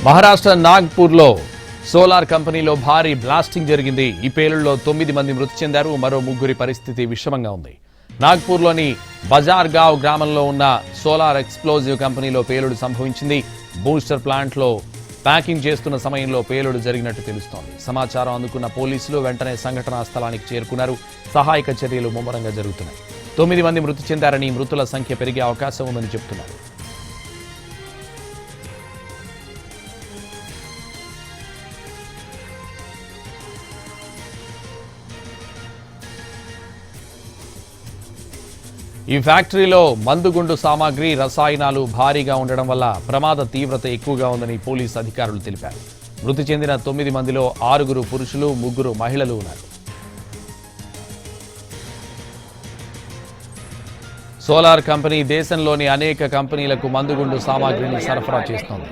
Maharashtra నాగ్పూర్లో solar కంపెనీలో భారీ blasting జరిగింది. ఈ పేలుళ్లలో 9 మంది మృతి చెందారు. మరో 3 పరిస్థితి విషమంగా ఉంది. నాగ్పూర్లోని బజార్గావ్ గ్రామంలో ఉన్న సోలార్ ఎక్స్ప్లోజివ్ కంపెనీలో పేలుడు సంభవించింది. బూస్టర్ ప్లాంట్లో ప్యాకింగ్ చేస్తున్న సమయంలో పేలుడు జరిగినట్టు తెలుస్తోంది. సమాచారం అందుకున్న పోలీసులు వెంటనే సంఘటనా స్థలానికి చేరుకున్నారు. సహాయక చర్యలు ముమ్మరంగా జరుగుతున్నాయి. 9 మంది మృతి చెందారని, మృతుల సంఖ్య పెరిగే అవకాశం ఉందని చెబుతున్నారు. ఈ ఫ్యాక్టరీలో మందుగుండు సామాగ్రి, రసాయనాలు భారీగా ఉండడం వల్ల ప్రమాద తీవ్రత ఎక్కువగా ఉందని పోలీసు అధికారులు తెలిపారు. మృతి చెందిన 9 మందిలో 6 పురుషులు, 3 మహిళలు ఉన్నారు. సోలార్ కంపెనీ దేశంలోని అనేక కంపెనీలకు మందుగుండు సామాగ్రిని సరఫరా చేస్తోంది.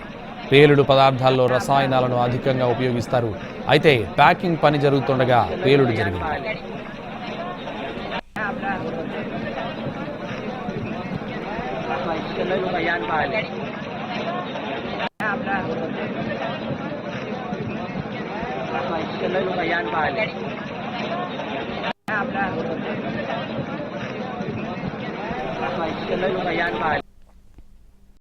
పేలుడు పదార్థాల్లో రసాయనాలను అధికంగా ఉపయోగిస్తారు. అయితే ప్యాకింగ్ పని జరుగుతుండగా పేలుడు జరిగింది. Lên luôn thời gian bài lên luôn thời gian bài lên lên luôn thời gian bài